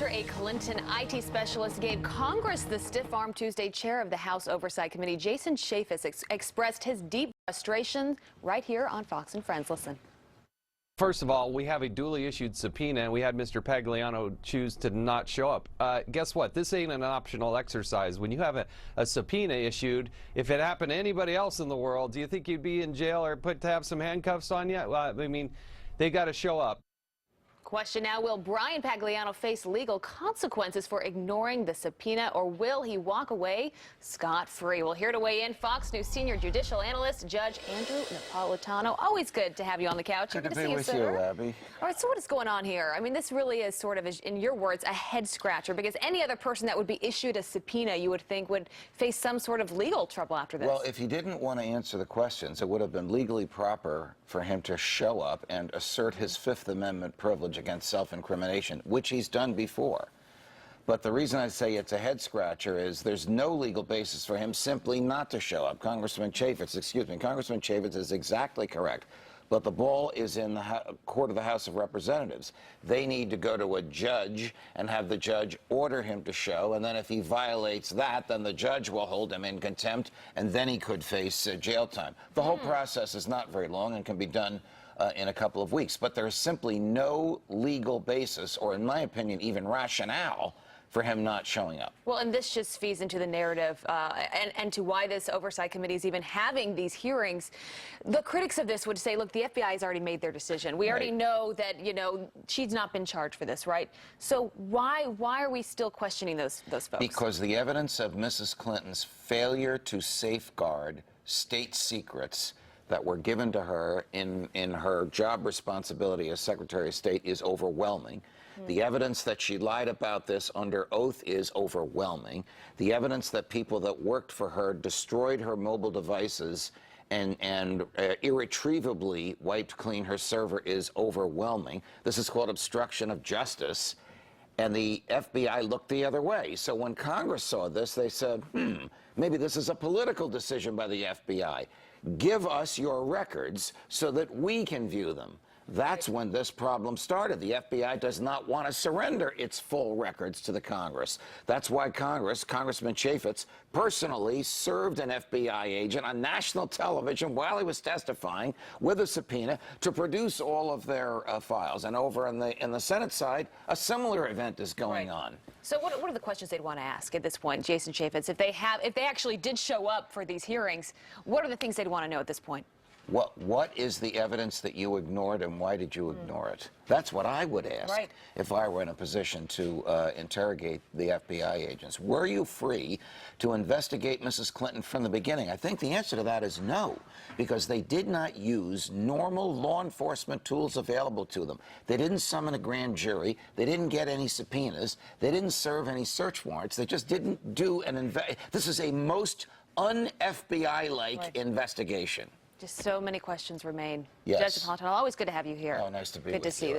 after a Clinton IT specialist gave Congress the stiff arm Tuesday, Chair of the House Oversight Committee Jason Chaffetz expressed his deep frustration right here on Fox and Friends. Listen. First of all, we have a duly issued subpoena, and we had Mr. Pagliano choose to not show up. Guess what? This ain't an optional exercise. When you have a subpoena issued, if it happened to anybody else in the world, do you think you'd be in jail or put to have some handcuffs on you? Well, I mean, they got to show up. Question now, will Brian Pagliano face legal consequences for ignoring the subpoena, or will he walk away scot-free? Well, here to weigh in, Fox News senior judicial analyst, Judge Andrew Napolitano. Always good to have you on the couch. Good to be with you, Abby. All right, so what is going on here? I mean, this really is sort of, in your words, a head-scratcher, because any other person that would be issued a subpoena, you would think, would face some sort of legal trouble after this. Well, if he didn't want to answer the questions, it would have been legally proper for him to show up and assert his Fifth Amendment privilege against self-incrimination, which he's done before. But the reason I say it's a head-scratcher is there's no legal basis for him simply not to show up. Congressman Chaffetz is exactly correct. But the ball is in the court of the House of Representatives. They need to go to a judge and have the judge order him to show, and then if he violates that, then the judge will hold him in contempt, and then he could face jail time. The whole process is not very long and can be done in a couple of weeks, but there is simply no legal basis, or in my opinion, even rationale, for him not showing up. Well, and this just feeds into the narrative and to why this oversight committee is even having these hearings. The critics of this would say, look, the FBI has already made their decision. We already know that, you know, she's not been charged for this, right? So why are we still questioning those folks? Because the evidence of Mrs. Clinton's failure to safeguard state secrets that were given to her in her job responsibility as Secretary of State is overwhelming. The evidence that she lied about this under oath is overwhelming. The evidence that people that worked for her destroyed her mobile devices and irretrievably wiped clean her server is overwhelming. This is called obstruction of justice. And the FBI looked the other way. So when Congress saw this, they said, maybe this is a political decision by the FBI. Give us your records so that we can view them. That's when this problem started. The FBI does not want to surrender its full records to the Congress. That's why Congressman Chaffetz personally served an FBI agent on national television while he was testifying with a subpoena to produce all of their files. And over in the Senate side, a similar event is going on. So what are the questions they'd want to ask at this point, Jason Chaffetz? If they actually did show up for these hearings, what are the things they'd want to know at this point? What is the evidence that you ignored, and why did you ignore it? That's what I would ask if I were in a position to interrogate the FBI agents. Were you free to investigate Mrs. Clinton from the beginning? I think the answer to that is no, because they did not use normal law enforcement tools available to them. They didn't summon a grand jury. They didn't get any subpoenas. They didn't serve any search warrants. They just didn't do this is a most un-FBI-like investigation. Just so many questions remain. Yes. Judge Napolitano, always good to have you here. Oh, nice to be with you. Good to see you.